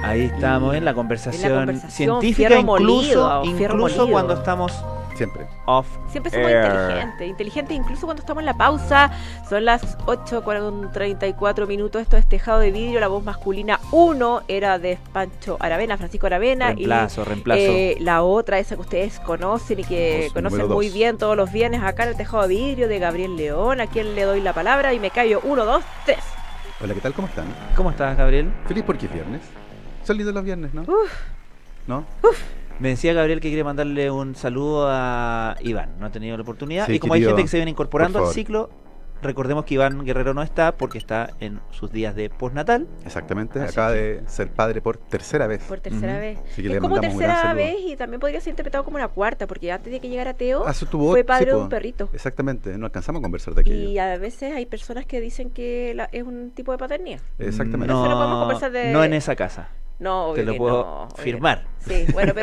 Ahí estamos en la conversación científica, fierro incluso molido. Cuando estamos Siempre somos air. inteligentes incluso cuando estamos en la pausa. Son las 8:34 minutos. Esto es Tejado de Vidrio. La voz masculina 1 era de Pancho Aravena, Francisco Aravena. Reemplazo. La otra, esa que ustedes conocen y que conocen muy bien todos los viernes acá en el Tejado de Vidrio, de Gabriel León, a quien le doy la palabra y me callo. 1, 2, 3. Hola, ¿qué tal? ¿Cómo están? ¿Cómo estás, Gabriel? Feliz porque es viernes. Son lindos los viernes, ¿no? ¿No? Me decía Gabriel que quiere mandarle un saludo a Iván. No ha tenido la oportunidad. Sí, y como querido, hay gente que se viene incorporando por al favor. ciclo, recordemos que Iván Guerrero no está porque está en sus días de postnatal. Exactamente. Así Acaba que- de ser padre por tercera vez. Por tercera Ujú. vez. Así que Es le como mandamos un gran tercera saludo. vez y también podría ser interpretado como una cuarta, porque antes de que llegara Teo, Eso tuvo- fue padre sí, de po. un perrito. Exactamente. No alcanzamos a conversar de aquello. Y a veces hay personas que dicen que es un tipo de paternidad. Exactamente. Eso no podemos conversar de- No en esa casa. No, obvio Te lo que puedo no, obvio firmar. que no. Sí, bueno,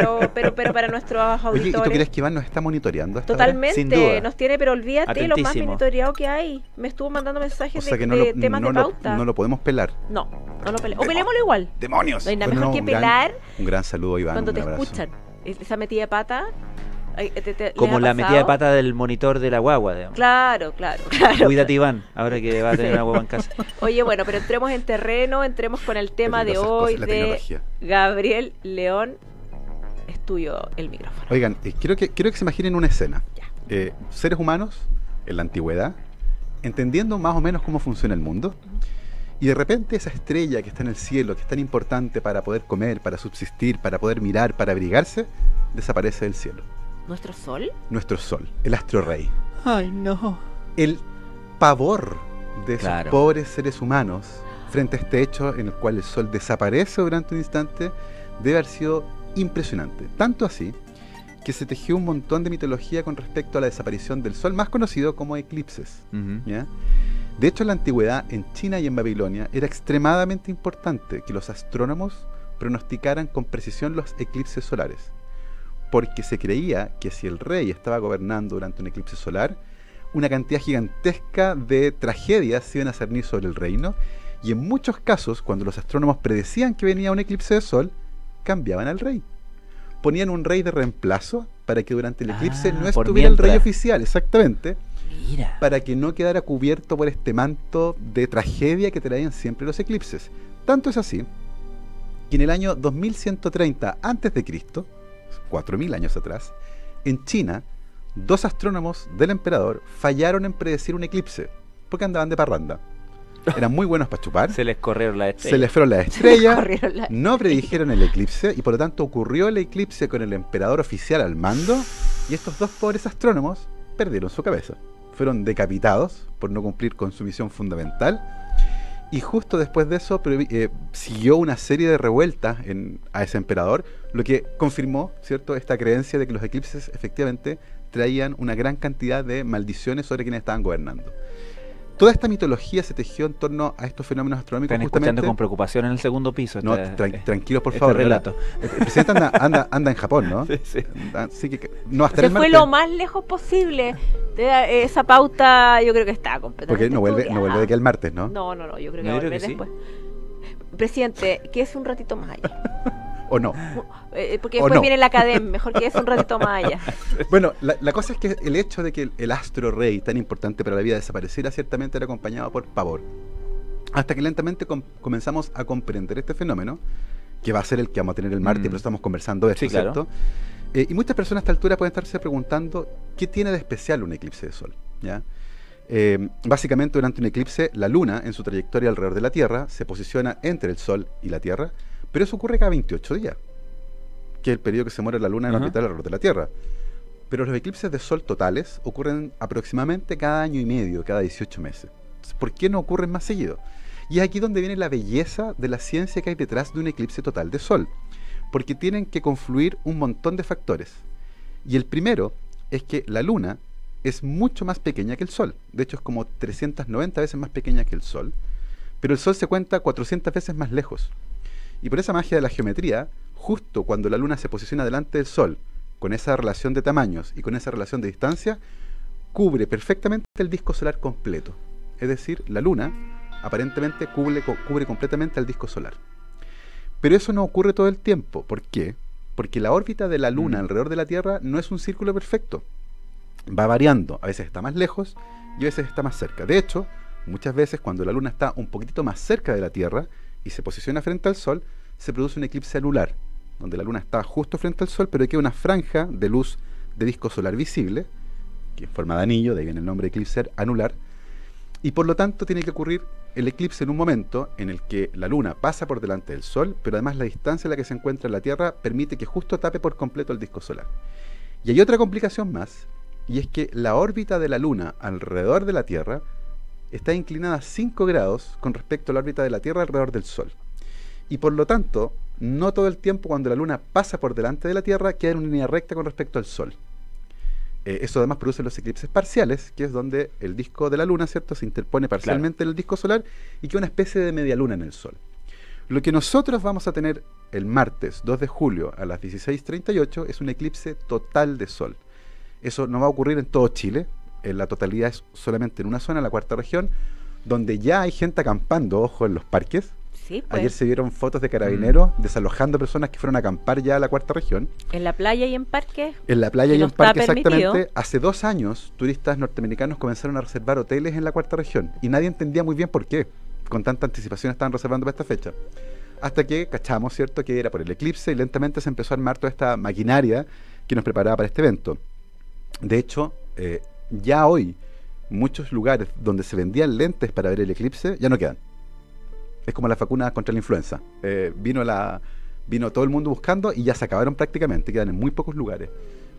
pero para nuestros auditores. Oye, ¿y tú crees que Iván nos está monitoreando hasta Totalmente, Sin duda. nos tiene, pero olvídate lo más Atentísimo. monitoreado que hay. Me estuvo mandando mensajes O sea que no, de lo, temas no, de lo, pauta. no lo podemos pelar. No lo peleemos. O peleémoslo igual. ¡Demonios! No hay nada Bueno, mejor que un gran- pelar un gran saludo, Iván. cuando un te abrazo. escuchan. Esa metida de pata. ¿les Como ha la pasado? metida de pata del monitor de la guagua, digamos. Claro. Cuídate, Iván, ahora que va a tener una guagua en casa. Oye, bueno, pero entremos en terreno, entremos con el tema de Peligrosas hoy cosas, la de tecnología. Gabriel León. Es tuyo el micrófono. Oigan, quiero que se imaginen una escena. Ya. Seres humanos en la antigüedad, entendiendo más o menos cómo funciona el mundo, y de repente esa estrella que está en el cielo, que es tan importante para poder comer, para subsistir, para poder mirar, para abrigarse, desaparece del cielo. ¿Nuestro sol? Nuestro sol, el astro rey. Ay, no. El pavor de esos Claro. pobres seres humanos frente a este hecho en el cual el sol desaparece durante un instante debe haber sido impresionante. Tanto así que se tejió un montón de mitología con respecto a la desaparición del sol, más conocido como eclipses. ¿Ya? De hecho, en la antigüedad, en China y en Babilonia, era extremadamente importante que los astrónomos pronosticaran con precisión los eclipses solares, porque se creía que si el rey estaba gobernando durante un eclipse solar, una cantidad gigantesca de tragedias se iban a cernir sobre el reino, y en muchos casos, cuando los astrónomos predecían que venía un eclipse de sol, cambiaban al rey. Ponían un rey de reemplazo para que durante el eclipse no por estuviera el rey mientras. oficial, exactamente, Mira. para que no quedara cubierto por este manto de tragedia que traían siempre los eclipses. Tanto es así que en el año 2130 a.C., 4000 años atrás, en China, 2 astrónomos del emperador fallaron en predecir un eclipse, porque andaban de parranda. Eran muy buenos para chupar, Se les corrieron las estrellas. se les fueron las estrellas, Corrieron la- no predijeron el eclipse, y por lo tanto ocurrió el eclipse con el emperador oficial al mando, y estos 2 pobres astrónomos perdieron su cabeza. Fueron decapitados por no cumplir con su misión fundamental, y justo después de eso siguió una serie de revueltas a ese emperador, lo que confirmó, ¿cierto?, esta creencia de que los eclipses efectivamente traían una gran cantidad de maldiciones sobre quienes estaban gobernando. Toda esta mitología se tejió en torno a estos fenómenos astronómicos. Están justamente. escuchando con preocupación en el segundo piso. No, tranquilos, por favor. Relato. El presidente anda en Japón, ¿no? Sí. Así que no va a estar Se el fue martes, lo más lejos posible. Esa pauta yo creo que está completamente porque no vuelve de aquí al martes, ¿no? No, yo creo que Yo va a creo volver que sí. después. Presidente, quédese un ratito más allá. ¿O no? Porque O después no. viene la academia, mejor quédese un ratito más allá. Bueno, la cosa es que el hecho de que el astro rey, tan importante para la vida, desapareciera, ciertamente era acompañado por pavor. Hasta que lentamente comenzamos a comprender este fenómeno, que va a ser el que vamos a tener el martes, pero estamos conversando de esto, Sí, claro. ¿cierto? Y muchas personas a esta altura pueden estarse preguntando qué tiene de especial un eclipse de sol, ¿ya? Básicamente, durante un eclipse, la luna, en su trayectoria alrededor de la Tierra, se posiciona entre el sol y la Tierra, pero eso ocurre cada 28 días, que es el periodo que se muere la luna en Ajá. orbitar alrededor de la Tierra. Pero los eclipses de sol totales ocurren aproximadamente cada año y medio, cada 18 meses. Entonces, ¿por qué no ocurren más seguido? Y es aquí donde viene la belleza de la ciencia que hay detrás de un eclipse total de sol, porque tienen que confluir un montón de factores. Y el primero es que la luna es mucho más pequeña que el sol. De hecho, es como 390 veces más pequeña que el sol, pero el sol se cuenta 400 veces más lejos. Y por esa magia de la geometría, justo cuando la luna se posiciona delante del sol, con esa relación de tamaños y con esa relación de distancia, cubre perfectamente el disco solar completo. Es decir, la luna aparentemente cubre completamente el disco solar. Pero eso no ocurre todo el tiempo. ¿Por qué? Porque la órbita de la Luna alrededor de la Tierra no es un círculo perfecto. Va variando. A veces está más lejos y a veces está más cerca. De hecho, muchas veces cuando la Luna está un poquitito más cerca de la Tierra y se posiciona frente al Sol, se produce un eclipse anular, donde la Luna está justo frente al Sol, pero queda una franja de luz de disco solar visible, que en forma de anillo, de ahí viene el nombre de eclipse anular, y por lo tanto tiene que ocurrir el eclipse en un momento en el que la Luna pasa por delante del Sol, pero además la distancia en la que se encuentra la Tierra permite que justo tape por completo el disco solar. Y hay otra complicación más, y es que la órbita de la Luna alrededor de la Tierra está inclinada 5 grados con respecto a la órbita de la Tierra alrededor del Sol. Y por lo tanto, no todo el tiempo cuando la Luna pasa por delante de la Tierra queda en una línea recta con respecto al Sol. Eso además produce los eclipses parciales, que es donde el disco de la Luna, ¿cierto?, se interpone parcialmente en el disco solar y queda una especie de media luna en el Sol. Lo que nosotros vamos a tener el martes 2 de julio a las 16:38 es un eclipse total de Sol. Eso no va a ocurrir en todo Chile, en la totalidad es solamente en una zona, la cuarta región, donde ya hay gente acampando, ojo, en los parques. Sí, pues. Ayer se vieron fotos de carabineros desalojando personas que fueron a acampar ya a la cuarta región. En la playa y en parques. En la playa que y no en parques, está permitido. exactamente. Hace 2 años, turistas norteamericanos comenzaron a reservar hoteles en la cuarta región. Y nadie entendía muy bien por qué. Con tanta anticipación estaban reservando para esta fecha. Hasta que cachamos, ¿cierto?, que era por el eclipse y lentamente se empezó a armar toda esta maquinaria que nos preparaba para este evento. De hecho, ya hoy, muchos lugares donde se vendían lentes para ver el eclipse ya no quedan. Es como las vacunas contra la influenza. Vino todo el mundo buscando y ya se acabaron prácticamente, quedan en muy pocos lugares.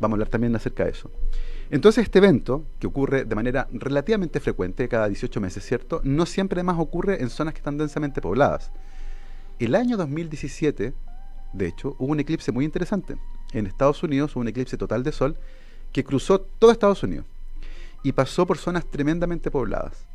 Vamos a hablar también acerca de eso. Entonces este evento, que ocurre de manera relativamente frecuente, cada 18 meses, ¿cierto?, no siempre además ocurre en zonas que están densamente pobladas. El año 2017, de hecho, hubo un eclipse muy interesante. En Estados Unidos hubo un eclipse total de Sol que cruzó todo Estados Unidos y pasó por zonas tremendamente pobladas.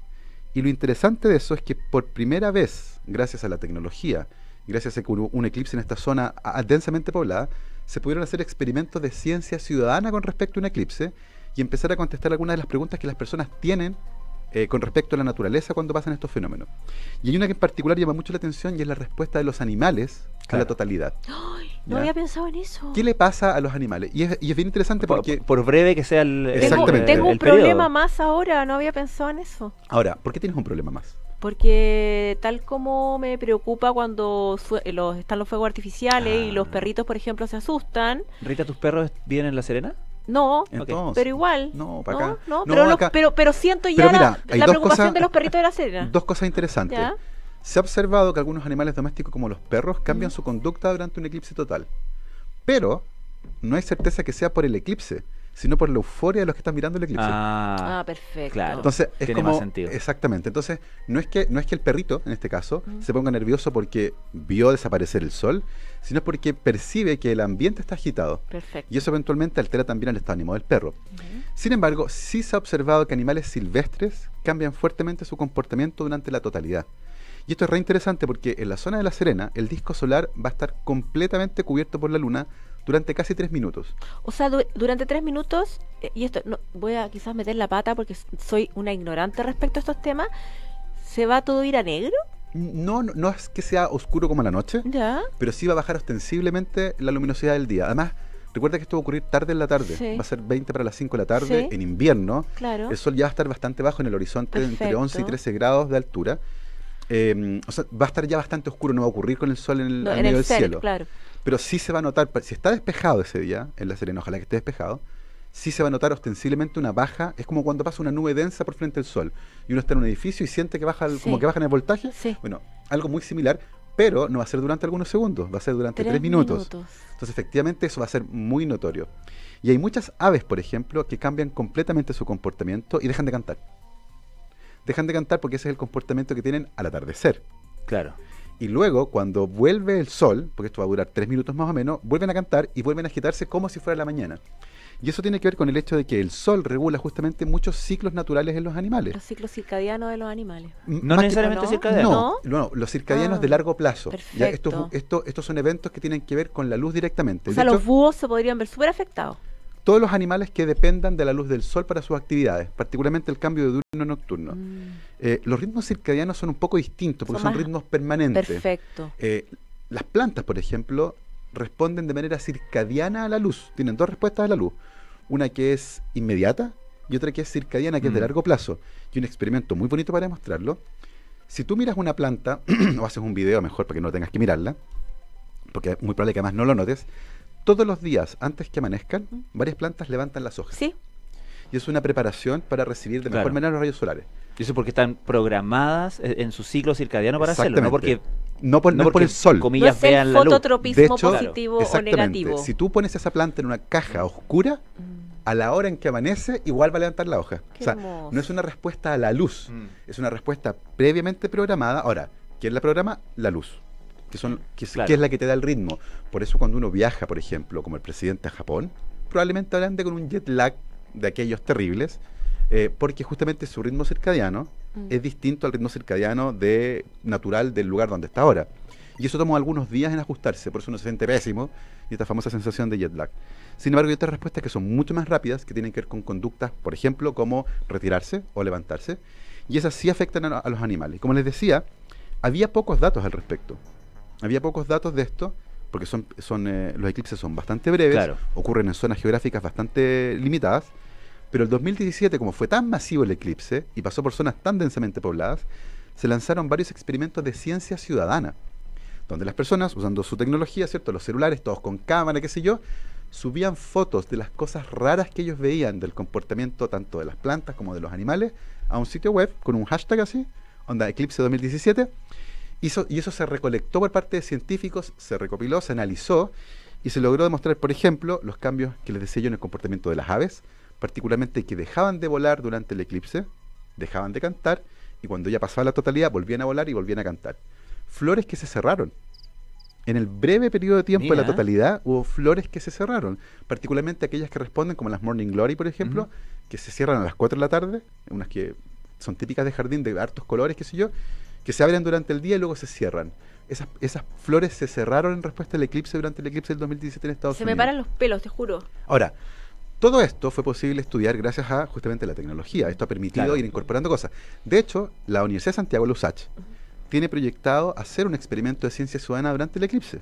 Y lo interesante de eso es que por primera vez, gracias a la tecnología, gracias a que hubo un eclipse en esta zona densamente poblada, se pudieron hacer experimentos de ciencia ciudadana con respecto a un eclipse y empezar a contestar algunas de las preguntas que las personas tienen con respecto a la naturaleza cuando pasan estos fenómenos. Y hay una que en particular llama mucho la atención y es la respuesta de los animales a la totalidad. ¡Ay! No había pensado en eso. ¿Qué le pasa a los animales? Y es bien interesante porque... Por breve que sea el Exactamente. Tengo un el periodo. problema más ahora, no había pensado en eso. Ahora, ¿por qué tienes un problema más? Porque tal como me preocupa cuando están los fuegos artificiales y los perritos, por ejemplo, se asustan. Rita, ¿tus perros viven en La Serena? No, Entonces, pero igual. No, para acá. No, No, pero siento ya Pero mira, hay la dos preocupación cosas- de los perritos de La Serena. Dos cosas interesantes. ¿Ya? Se ha observado que algunos animales domésticos como los perros cambian su conducta durante un eclipse total. Pero no hay certeza que sea por el eclipse, sino por la euforia de los que están mirando el eclipse. Ah, perfecto. claro. Entonces, es Tiene como, más sentido. Exactamente. Entonces, no es que el perrito, en este caso, se ponga nervioso porque vio desaparecer el sol, sino porque percibe que el ambiente está agitado. Perfecto. Y eso eventualmente altera también el estado de ánimo del perro. Sin embargo, sí se ha observado que animales silvestres cambian fuertemente su comportamiento durante la totalidad. Y esto es re interesante porque en la zona de La Serena, el disco solar va a estar completamente cubierto por la luna durante casi 3 minutos. O sea, durante 3 minutos, y esto no, voy a quizás meter la pata porque soy una ignorante respecto a estos temas, ¿se va todo a ir a negro? No es que sea oscuro como la noche, Ya. pero sí va a bajar ostensiblemente la luminosidad del día. Además, recuerda que esto va a ocurrir tarde en la tarde. Sí. Va a ser 20 para las 5 de la tarde, Sí. en invierno. Claro. El sol ya va a estar bastante bajo en el horizonte, entre Perfecto. 11 y 13 grados de altura. O sea, va a estar ya bastante oscuro, no va a ocurrir con el sol en No, al en medio el del cel, cielo. claro. Pero sí se va a notar, si está despejado ese día en La Serena, ojalá que esté despejado, sí se va a notar ostensiblemente una baja. Es como cuando pasa una nube densa por frente al sol y uno está en un edificio y siente que baja Sí. como que bajan el voltaje. Sí. Bueno, algo muy similar, pero no va a ser durante algunos segundos, va a ser durante 3 minutos. Entonces, efectivamente, eso va a ser muy notorio. Y hay muchas aves, por ejemplo, que cambian completamente su comportamiento y dejan de cantar. Dejan de cantar porque ese es el comportamiento que tienen al atardecer. Claro. Y luego, cuando vuelve el sol, porque esto va a durar 3 minutos más o menos, vuelven a cantar y vuelven a agitarse como si fuera la mañana. Y eso tiene que ver con el hecho de que el sol regula justamente muchos ciclos naturales en los animales. Los ciclos circadianos de los animales. No Más que- necesariamente ¿no? circadiano. No, los circadianos Ah, de largo plazo. Ya, perfecto. estos son eventos que tienen que ver con la luz directamente. O De sea, hecho, los búhos se podrían ver súper afectados. todos los animales que dependan de la luz del sol para sus actividades, particularmente el cambio de diurno a nocturno. Los ritmos circadianos son un poco distintos porque Son son más ritmos permanentes. Perfecto. las plantas, por ejemplo, responden de manera circadiana a la luz. Tienen dos respuestas a la luz. Una que es inmediata y otra que es circadiana, que es de largo plazo. Y un experimento muy bonito para demostrarlo. Si tú miras una planta, o haces un video mejor para que no tengas que mirarla, porque es muy probable que además no lo notes, todos los días antes que amanezcan, varias plantas levantan las hojas. Sí. Y es una preparación para recibir de mejor manera los rayos solares. Y eso porque están programadas en su ciclo circadiano para hacerlo, no porque no por el sol. Comillas, no es el vean la luz. fototropismo De hecho, positivo o exactamente. negativo. Si tú pones esa planta en una caja oscura, a la hora en que amanece, igual va a levantar la hoja. Qué o sea, hermoso. no es una respuesta a la luz, es una respuesta previamente programada. Ahora, ¿quién la programa? La luz. Que es la que te da el ritmo. Por eso cuando uno viaja, por ejemplo, como el presidente a Japón, probablemente ande con un jet lag de aquellos terribles, porque justamente su ritmo circadiano es distinto al ritmo circadiano natural del lugar donde está ahora. Y eso toma algunos días en ajustarse, por eso uno se siente pésimo y esta famosa sensación de jet lag. Sin embargo, hay otras respuestas que son mucho más rápidas, que tienen que ver con conductas, por ejemplo, como retirarse o levantarse, y esas sí afectan a los animales. Como les decía, había pocos datos al respecto. Había pocos datos de esto, porque los eclipses son bastante breves, ocurren en zonas geográficas bastante limitadas, pero el 2017, como fue tan masivo el eclipse y pasó por zonas tan densamente pobladas, se lanzaron varios experimentos de ciencia ciudadana, donde las personas, usando su tecnología, ¿cierto?, los celulares, todos con cámara, qué sé yo, subían fotos de las cosas raras que ellos veían del comportamiento tanto de las plantas como de los animales a un sitio web con un hashtag así, onda Eclipse 2017, y eso se recolectó por parte de científicos, se recopiló, se analizó y se logró demostrar, por ejemplo, los cambios que les decía yo en el comportamiento de las aves, particularmente que dejaban de volar durante el eclipse, dejaban de cantar, y cuando ya pasaba la totalidad volvían a volar y volvían a cantar. Flores que se cerraron. En el breve periodo de tiempo de la totalidad hubo flores que se cerraron, particularmente aquellas que responden, como las Morning Glory, por ejemplo, que se cierran a las 4 de la tarde, unas que son típicas de jardín, de hartos colores, qué sé yo, que se abren durante el día y luego se cierran. Esas flores se cerraron en respuesta al eclipse durante el eclipse del 2017 en Estados Unidos. Se me paran los pelos, te juro. Ahora, todo esto fue posible estudiar gracias a justamente la tecnología. Esto ha permitido ir incorporando cosas. De hecho, la Universidad de Santiago, la USACH, tiene proyectado hacer un experimento de ciencia ciudadana durante el eclipse.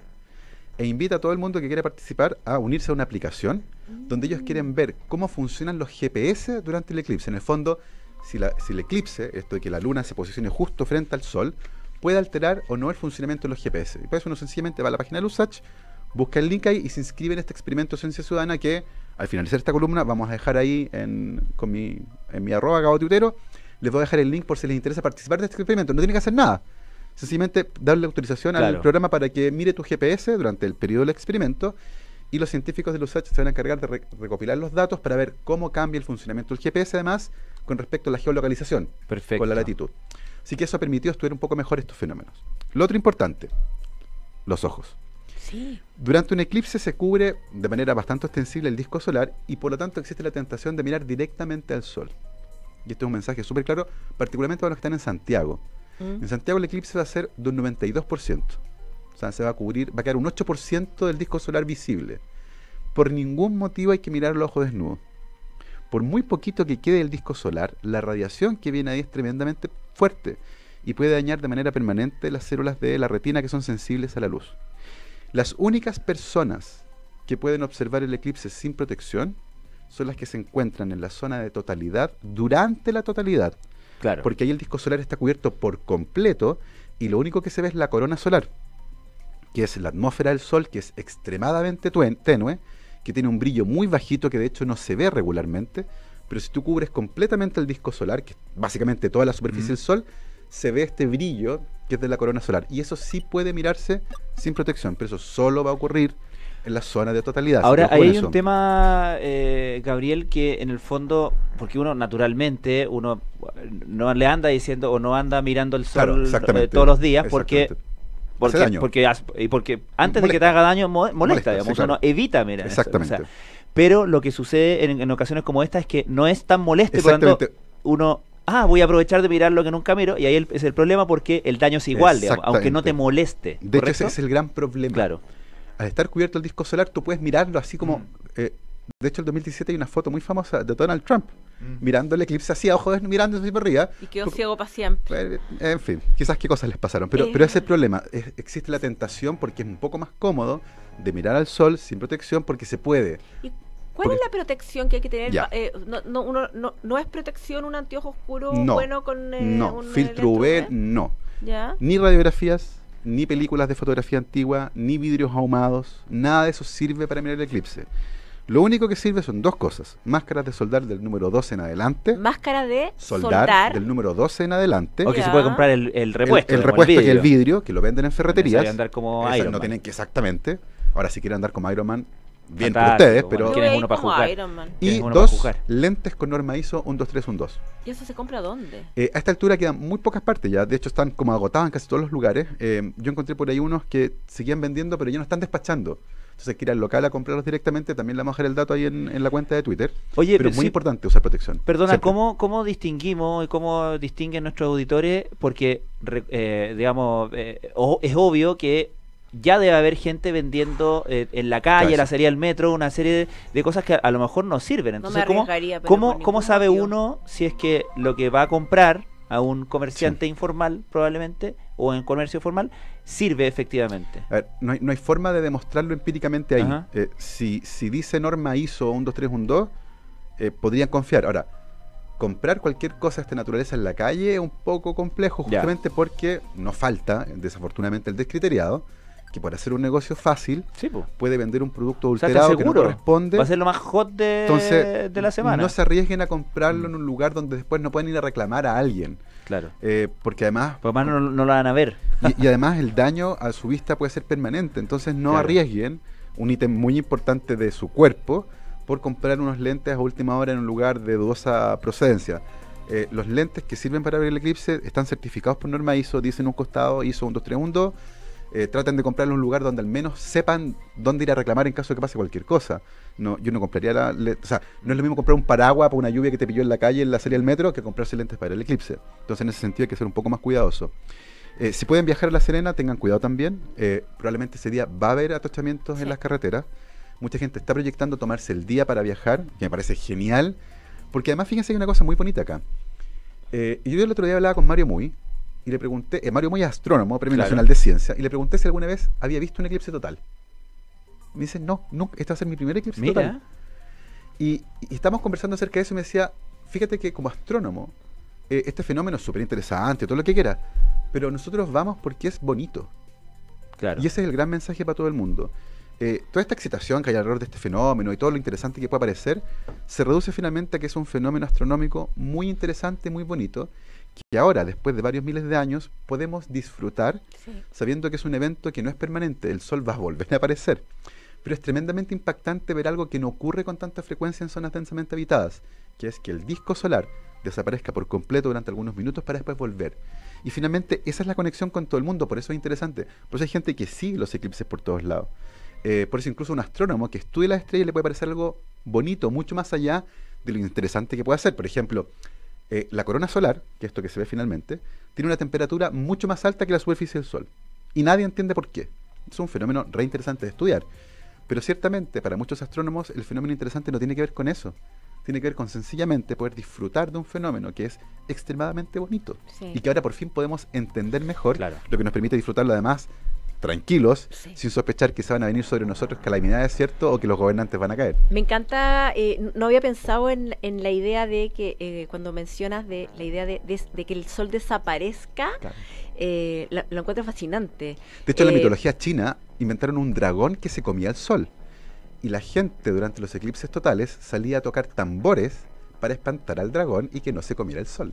E invita a todo el mundo que quiera participar a unirse a una aplicación donde ellos quieren ver cómo funcionan los GPS durante el eclipse. En el fondo, si el eclipse, esto de que la luna se posicione justo frente al sol, puede alterar o no el funcionamiento de los GPS. Y por eso uno sencillamente va a la página de USACH, busca el link ahí y se inscribe en este experimento de ciencia ciudadana que, al finalizar esta columna, vamos a dejar ahí en mi arroba @tuitero. Les voy a dejar el link por si les interesa participar de este experimento. No tienen que hacer nada. Sencillamente darle autorización al programa para que mire tu GPS durante el periodo del experimento, y los científicos de USACH se van a encargar de recopilar los datos para ver cómo cambia el funcionamiento del GPS, además, con respecto a la geolocalización, con la latitud. Así que eso ha permitido estudiar un poco mejor estos fenómenos. Lo otro importante, los ojos. Sí. Durante un eclipse se cubre de manera bastante ostensible el disco solar y por lo tanto existe la tentación de mirar directamente al sol. Y este es un mensaje súper claro, particularmente para los que están en Santiago. En Santiago el eclipse va a ser de un 92%. O sea, va a quedar un 8% del disco solar visible. Por ningún motivo hay que mirar los ojos desnudos. Por muy poquito que quede el disco solar, la radiación que viene ahí es tremendamente fuerte y puede dañar de manera permanente las células de la retina que son sensibles a la luz. Las únicas personas que pueden observar el eclipse sin protección son las que se encuentran en la zona de totalidad durante la totalidad. Claro. Porque ahí el disco solar está cubierto por completo y lo único que se ve es la corona solar, que es la atmósfera del Sol, que es extremadamente tenue, que tiene un brillo muy bajito que de hecho no se ve regularmente, pero si tú cubres completamente el disco solar, que es básicamente toda la superficie del Sol, se ve este brillo que es de la corona solar. Y eso sí puede mirarse sin protección, pero eso solo va a ocurrir en la zona de totalidad. Ahora, ahí hay un tema, Gabriel, que en el fondo, porque uno naturalmente, uno no le anda diciendo o no anda mirando el sol todos los días, porque antes de que te haga daño molesta, digamos, sí, claro. Uno evita mirar. Exactamente. Eso, o sea, pero lo que sucede en ocasiones como esta es que no es tan molesto, por lo tanto, uno... voy a aprovechar de mirar lo que nunca miro, y ahí es el problema porque el daño es igual, digamos, aunque no te moleste. De hecho, ese es el gran problema. Claro. Al estar cubierto el disco solar, tú puedes mirarlo así como... de hecho, en el 2017 hay una foto muy famosa de Donald Trump, mirando el eclipse así a ojos, mirando así por arriba. Y quedó ciego para siempre. En fin, quizás qué cosas les pasaron. Pero ese es el problema. Existe la tentación porque es un poco más cómodo de mirar al sol sin protección porque se puede. ¿Y cuál es la protección que hay que tener? Ya. No es protección un anteojo oscuro No, bueno con no, un filtro UV, no. ¿Ya? Ni radiografías, ni películas de fotografía antigua, ni vidrios ahumados, nada de eso sirve para mirar el eclipse. Lo único que sirve son dos cosas: máscaras de soldar del número 12 en adelante. Máscara de soldar del número 12 en adelante. O que se puede comprar el repuesto. El repuesto, que es el vidrio, que lo venden en ferreterías. No andar como Iron Man. No tienen que exactamente. Ahora, si quieren andar como Iron Man, bien por fantástico, ustedes, pero... ¿quién es uno para jugar? Y dos lentes con norma ISO 12312. ¿Y eso se compra dónde? A esta altura quedan muy pocas partes ya. De hecho, están como agotadas en casi todos los lugares. Yo encontré por ahí unos que seguían vendiendo, pero ya no están despachando. Entonces hay que ir al local a comprarlos directamente. También le vamos a dejar el dato ahí en la cuenta de Twitter. Oye, pero es muy importante usar protección. Perdona, ¿cómo distinguimos y cómo distinguen nuestros auditores? Porque, digamos, es obvio que ya debe haber gente vendiendo en la calle, claro, la salida del metro, una serie de cosas que a lo mejor no sirven. Entonces, no me arriesgaría, ¿cómo sabe uno si es que lo que va a comprar a un comerciante informal, probablemente, o en comercio formal, sirve efectivamente? A ver, no hay forma de demostrarlo empíricamente ahí. Si dice norma ISO 12312, podrían confiar. Ahora, comprar cualquier cosa de esta naturaleza en la calle es un poco complejo, justamente porque nos falta, desafortunadamente, el descriteriado, que por hacer un negocio fácil puede vender un producto adulterado que no corresponde. Va a ser lo más hot de la semana. No se arriesguen a comprarlo en un lugar donde después no pueden ir a reclamar a alguien. Claro. Porque además... no lo van a ver. Y además el daño a su vista puede ser permanente. Entonces no arriesguen un ítem muy importante de su cuerpo por comprar unos lentes a última hora en un lugar de dudosa procedencia. Los lentes que sirven para ver el eclipse están certificados por norma ISO, dicen un costado ISO 12312. Traten de comprarlo en un lugar donde al menos sepan dónde ir a reclamar en caso de que pase cualquier cosa. Yo no compraría o sea, no es lo mismo comprar un paraguas para una lluvia que te pilló en la calle en la salida del metro que comprarse lentes para el eclipse. Entonces en ese sentido hay que ser un poco más cuidadoso. Si pueden viajar a La Serena, tengan cuidado también. Probablemente ese día va a haber atochamientos en las carreteras. Mucha gente está proyectando tomarse el día para viajar, que me parece genial, porque además fíjense que hay una cosa muy bonita acá. Y yo el otro día hablaba con Mario Muy, y le pregunté, Mario Muy es astrónomo, Premio Nacional de Ciencia, y le pregunté si alguna vez había visto un eclipse total. Me dice, no, este va a ser mi primer eclipse total. Y estamos conversando acerca de eso y me decía, fíjate que como astrónomo, este fenómeno es súper interesante, todo lo que quiera, pero nosotros vamos porque es bonito. Claro. Y ese es el gran mensaje para todo el mundo. Toda esta excitación que hay alrededor de este fenómeno y todo lo interesante que puede parecer, se reduce finalmente a que es un fenómeno astronómico muy interesante, muy bonito, que ahora, después de varios miles de años, podemos disfrutar sabiendo que es un evento que no es permanente. El Sol va a volver a aparecer. Pero es tremendamente impactante ver algo que no ocurre con tanta frecuencia en zonas densamente habitadas, que es que el disco solar desaparezca por completo durante algunos minutos para después volver. Y finalmente, esa es la conexión con todo el mundo, por eso es interesante. Por eso hay gente que sigue los eclipses por todos lados. Por eso incluso un astrónomo que estudie las estrellas le puede parecer algo bonito, mucho más allá de lo interesante que puede ser. Por ejemplo, la corona solar, que es esto que se ve finalmente, tiene una temperatura mucho más alta que la superficie del Sol. Y nadie entiende por qué. Es un fenómeno re interesante de estudiar. Pero ciertamente, para muchos astrónomos, el fenómeno interesante no tiene que ver con eso. Tiene que ver con sencillamente poder disfrutar de un fenómeno que es extremadamente bonito. Y que ahora por fin podemos entender mejor, lo que nos permite disfrutarlo además tranquilos, sin sospechar que se van a venir sobre nosotros calamidades, ¿cierto? O que los gobernantes van a caer. Me encanta, no había pensado en la idea de que cuando mencionas de la idea de que el Sol desaparezca, lo encuentro fascinante. De hecho, en la mitología china inventaron un dragón que se comía el Sol. Y la gente durante los eclipses totales salía a tocar tambores para espantar al dragón y que no se comiera el Sol.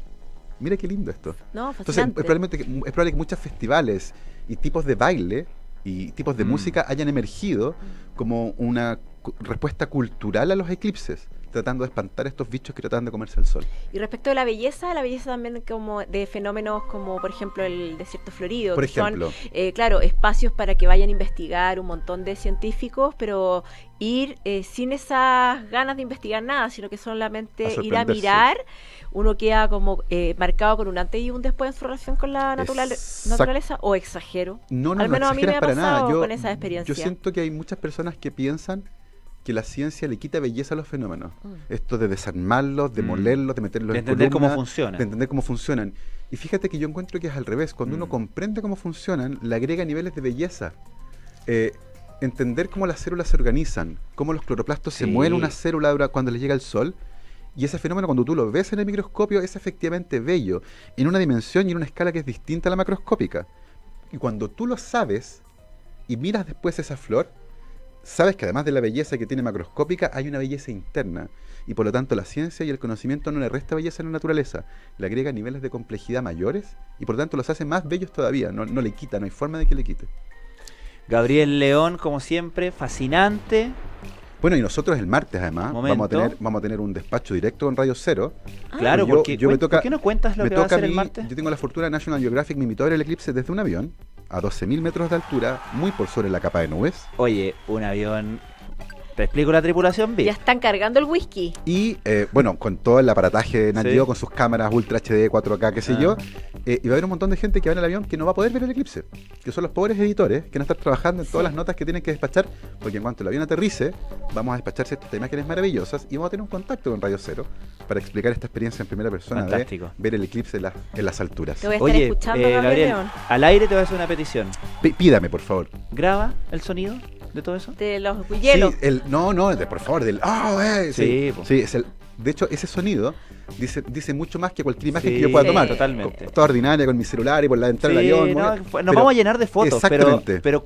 Mira qué lindo esto. No, entonces, es probable que muchos festivales y tipos de baile y tipos de música hayan emergido como una respuesta cultural a los eclipses, tratando de espantar a estos bichos que tratan de comerse el Sol. Y respecto a la belleza también como de fenómenos como por ejemplo el desierto florido, por ejemplo, son claro, espacios para que vayan a investigar un montón de científicos, pero ir sin esas ganas de investigar nada, sino que solamente ir a mirar. Uno queda como marcado con un antes y un después en su relación con la naturaleza, o exagero. No, al menos a mí me ha para pasado nada. Con esa experiencia. Yo siento que hay muchas personas que piensan que la ciencia le quita belleza a los fenómenos. Esto de desarmarlos, de molerlos, de meterlos en columnas, de entender cómo funcionan. De entender cómo funcionan. Y fíjate que yo encuentro que es al revés. Cuando uno comprende cómo funcionan, le agrega niveles de belleza. Entender cómo las células se organizan, cómo los cloroplastos se mueven una célula cuando le llega el sol. Y ese fenómeno, cuando tú lo ves en el microscopio, es efectivamente bello, en una dimensión y en una escala que es distinta a la macroscópica. Y cuando tú lo sabes y miras después esa flor, sabes que además de la belleza que tiene macroscópica, hay una belleza interna. Y por lo tanto la ciencia y el conocimiento no le resta belleza a la naturaleza, le agrega niveles de complejidad mayores y por lo tanto los hace más bellos todavía. No le quita, no hay forma de que le quite. Gabriel León, como siempre, fascinante. Bueno, y nosotros el martes además vamos a tener un despacho directo con Radio Cero. Claro, ¿por qué no cuentas lo que va a hacer el martes? Yo tengo la fortuna, National Geographic me invitó a ver el eclipse desde un avión a 12.000 metros de altura, muy por sobre la capa de nubes. Oye, un avión... Te explico la tripulación VIP. Ya están cargando el whisky. Y, bueno, con todo el aparataje de Nat Geo, con sus cámaras Ultra HD, 4K, qué sé yo, y va a haber un montón de gente que va en el avión que no va a poder ver el eclipse, que son los pobres editores, que van a estar trabajando en todas las notas que tienen que despachar, porque en cuanto el avión aterrice, vamos a despachar ciertas imágenes maravillosas y vamos a tener un contacto con Radio Cero para explicar esta experiencia en primera persona. Fantástico. De ver el eclipse en las alturas. Te voy a estar escuchando, Gabriel, al aire te voy a hacer una petición. Pídame, por favor. Graba el sonido de todo eso. De los hielos. Sí, por favor, del... Sí, de hecho, ese sonido dice mucho más que cualquier imagen que yo pueda tomar. Totalmente. Toda ordinaria con mi celular y por la entrada del avión. Nos vamos a llenar de fotos, pero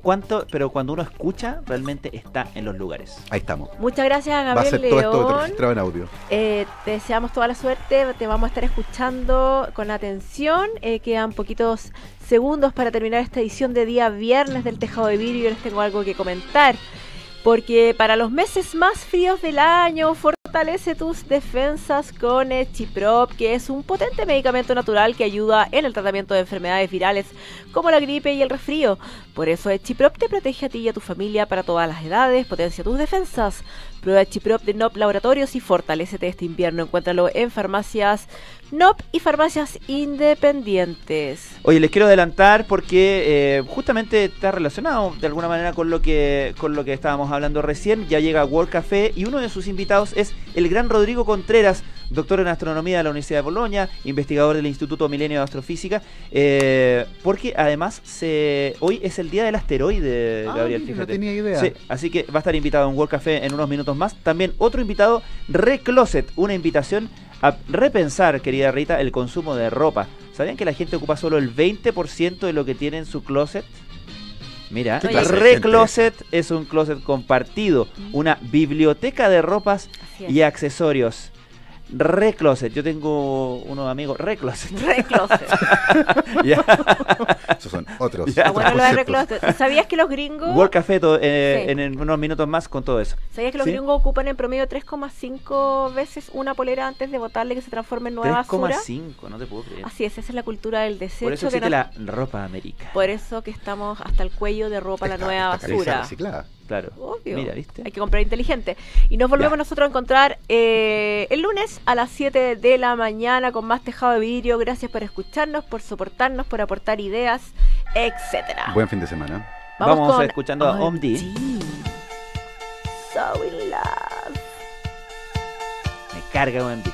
cuando uno escucha, realmente está en los lugares. Ahí estamos. Muchas gracias, Gabriel Va a ser León. todo esto registrado en audio. Te deseamos toda la suerte, te vamos a estar escuchando con atención. Quedan poquitos segundos para terminar esta edición de día viernes del Tejado de Vidrio. Yo les tengo algo que comentar. Porque para los meses más fríos del año, fortalece tus defensas con Echiprop, que es un potente medicamento natural que ayuda en el tratamiento de enfermedades virales como la gripe y el resfrío. Por eso Echiprop te protege a ti y a tu familia para todas las edades, potencia tus defensas. Prueba Echiprop de NOP Laboratorios y fortalécete este invierno. Encuéntralo en farmacias NOP y farmacias independientes. Oye, les quiero adelantar porque justamente está relacionado de alguna manera con lo que estábamos hablando recién. Ya llega World Café y uno de sus invitados es el gran Rodrigo Contreras, doctor en astronomía de la Universidad de Bolonia, investigador del Instituto Milenio de Astrofísica, porque además hoy es el día del asteroide, Gabriel, fíjate. No tenía idea. Sí, así que va a estar invitado en World Café en unos minutos más. También otro invitado, Recloset, una invitación a repensar, querida Rita, el consumo de ropa. ¿Sabían que la gente ocupa solo el 20% de lo que tiene en su closet? Mira, Recloset es un closet compartido, una biblioteca de ropas y accesorios. Recloset, yo tengo unos amigos Recloset. Esos son otros. Bueno, lo de Recloset. ¿Sabías que los gringos... World Café en unos minutos más con todo eso. ¿Sabías que los gringos ocupan en promedio 3,5 veces una polera antes de botarle que se transforme en nueva basura? 3,5, no te puedo creer. Así es, esa es la cultura del desecho. Por eso existe la ropa América. Por eso que estamos hasta el cuello de ropa la nueva basura. Claro. Obvio. Mira, ¿viste? Hay que comprar inteligente. Y nos volvemos nosotros a encontrar el lunes a las 7 de la mañana con más Tejado de Vidrio. Gracias por escucharnos, por soportarnos, por aportar ideas, etcétera. Buen fin de semana. Vamos escuchando a Omdi. So in love. Me carga Omdi.